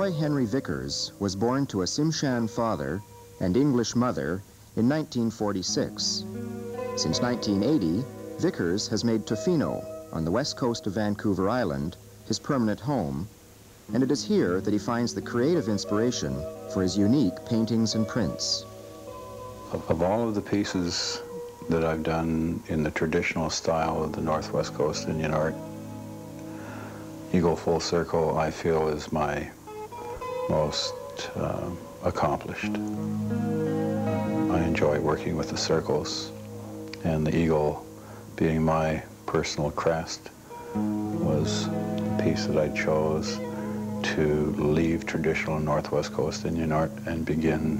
boy Henry Vickers was born to a Tsimshian father and English mother in 1946. Since 1980, Vickers has made Tofino, on the west coast of Vancouver Island, his permanent home, and it is here that he finds the creative inspiration for his unique paintings and prints. Of all of the pieces that I've done in the traditional style of the Northwest Coast Indian art, Eagle Full Circle, I feel, is my most accomplished. I enjoy working with the circles, and the eagle being my personal crest was the piece that I chose to leave traditional Northwest Coast Indian art and begin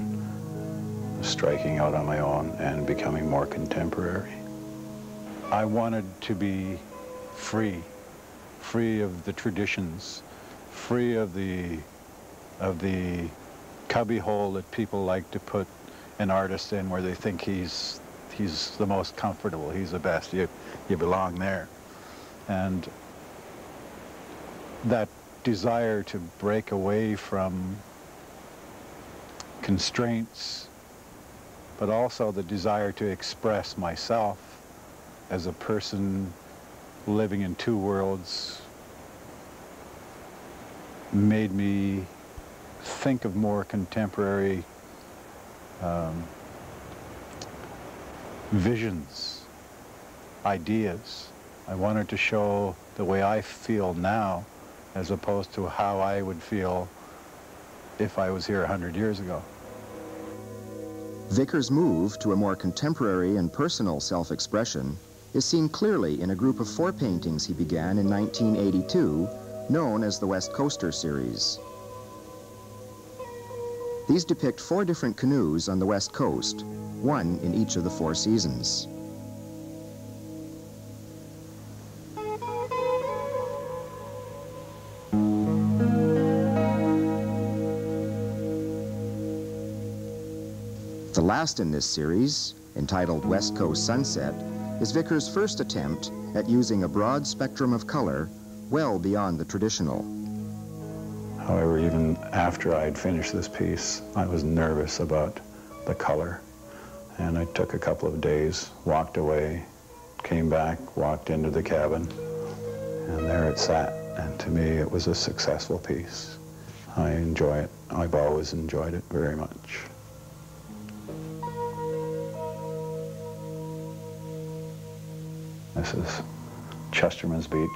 striking out on my own and becoming more contemporary. I wanted to be free of the traditions, free of the cubbyhole that people like to put an artist in, where they think he's the most comfortable, he's the best, you belong there. And that desire to break away from constraints, but also the desire to express myself as a person living in two worlds, made me think of more contemporary visions, ideas. I wanted to show the way I feel now as opposed to how I would feel if I was here 100 years ago. Vickers' move to a more contemporary and personal self-expression is seen clearly in a group of 4 paintings he began in 1982, known as the West Coaster series. These depict 4 different canoes on the West Coast, one in each of the 4 seasons. The last in this series, entitled West Coast Sunset, is Vickers' first attempt at using a broad spectrum of color well beyond the traditional. However, even after I had finished this piece, I was nervous about the color. And I took a couple of days, walked away, came back, walked into the cabin, and there it sat. And to me, it was a successful piece. I enjoy it. I've always enjoyed it very much. This is Chesterman's Beach,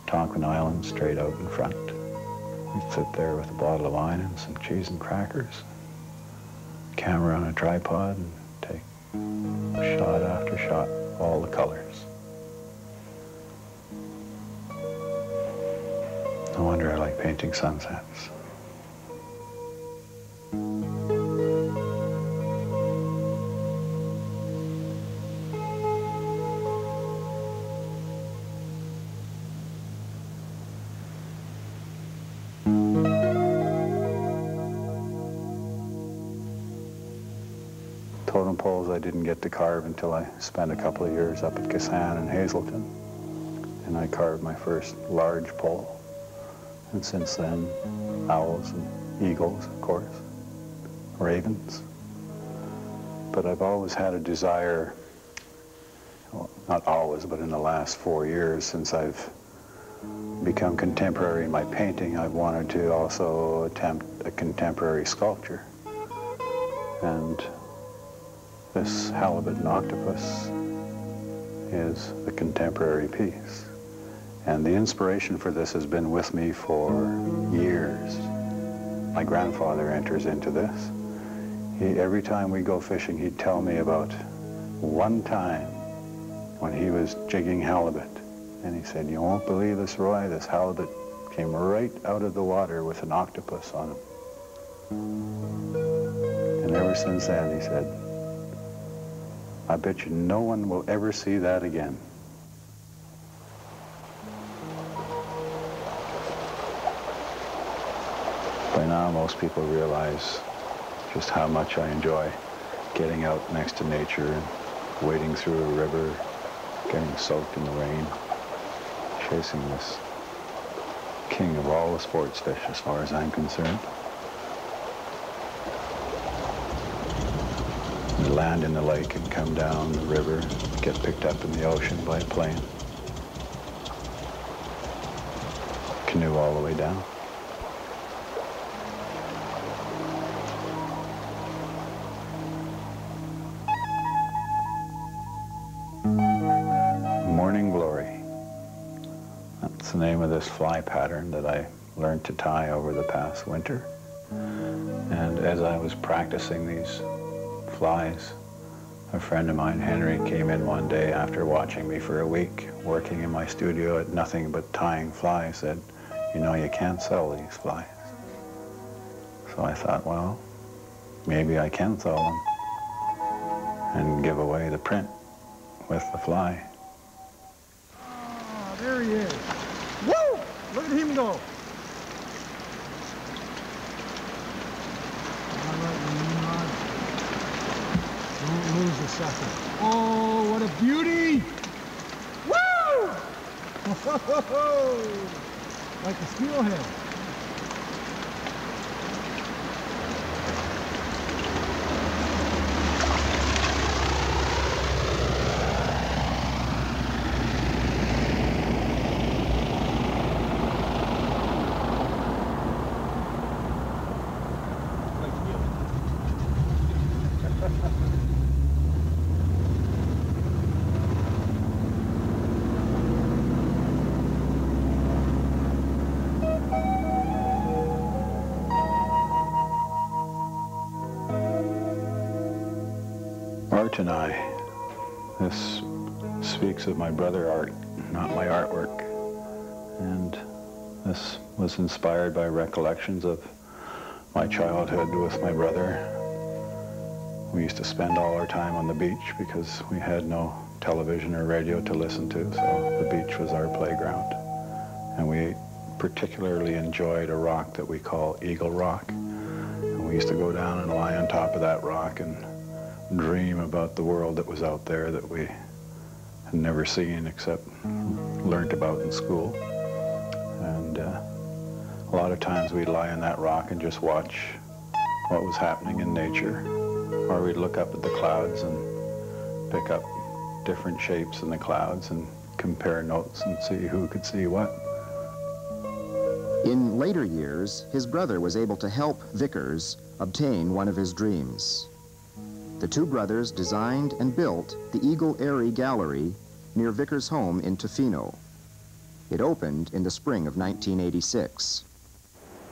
Tonquin Island, straight out in front. We'd sit there with a bottle of wine and some cheese and crackers, camera on a tripod, and take shot after shot, all the colors. No wonder I like painting sunsets. Totem poles I didn't get to carve until I spent a couple of years up at Kassan and Hazelton. And I carved my first large pole. And since then, owls and eagles, of course, ravens. But I've always had a desire, well, not always, but in the last 4 years since I've become contemporary in my painting, I've wanted to also attempt a contemporary sculpture. And this halibut and octopus is a contemporary piece. And the inspiration for this has been with me for years. My grandfather enters into this. Every time we go fishing, he'd tell me about one time when he was jigging halibut. And he said, "You won't believe this, Roy, this halibut came right out of the water with an octopus on him." And ever since then, he said, "I bet you no one will ever see that again." By now, most people realize just how much I enjoy getting out next to nature and wading through a river, getting soaked in the rain, chasing this king of all the sports fish as far as I'm concerned. We land in the lake and come down the river, get picked up in the ocean by a plane. Canoe all the way down. Morning Glory. That's the name of this fly pattern that I learned to tie over the past winter. And as I was practicing these flies, a friend of mine, Henry, came in one day after watching me for a week working in my studio at nothing but tying flies, said, "You know, you can't sell these flies." So I thought, well, maybe I can sell them and give away the print with the fly. Oh, there he is. Woo! Look at him go. All right, lean on. Don't lose a second. Oh, what a beauty! Woo! Like a steelhead. Art and I. This speaks of my brother Art, not my artwork. And this was inspired by recollections of my childhood with my brother. We used to spend all our time on the beach because we had no television or radio to listen to, so the beach was our playground. And we particularly enjoyed a rock that we call Eagle Rock. And we used to go down and lie on top of that rock and dream about the world that was out there that we had never seen except learnt about in school. And a lot of times we'd lie on that rock and just watch what was happening in nature, or we'd look up at the clouds and pick up different shapes in the clouds and compare notes and see who could see what. In later years, his brother was able to help Vickers obtain one of his dreams. The two brothers designed and built the Eagle Airy Gallery near Vickers' home in Tofino. It opened in the spring of 1986.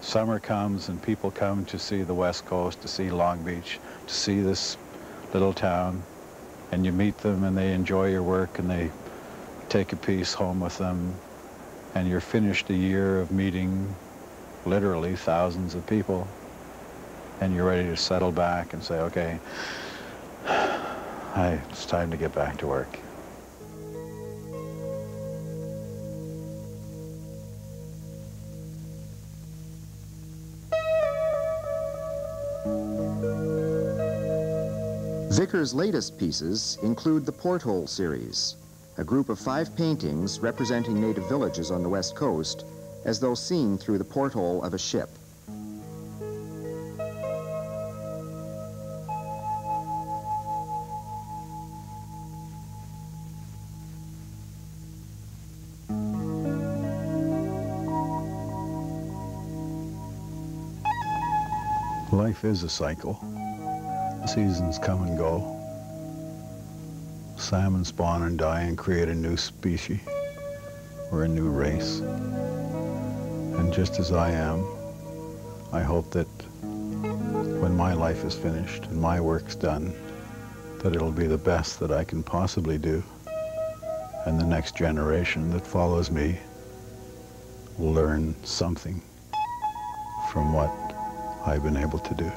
Summer comes and people come to see the West Coast, to see Long Beach, to see this little town, and you meet them and they enjoy your work and they take a piece home with them, and you're finished a year of meeting literally thousands of people, and you're ready to settle back and say, okay, it's time to get back to work. Vickers' latest pieces include the Porthole series, a group of 5 paintings representing native villages on the West Coast as though seen through the porthole of a ship. Life is a cycle. Seasons come and go. Salmon spawn and die and create a new species or a new race. And just as I am, I hope that when my life is finished and my work's done, that it'll be the best that I can possibly do. And the next generation that follows me will learn something from what I've been able to do.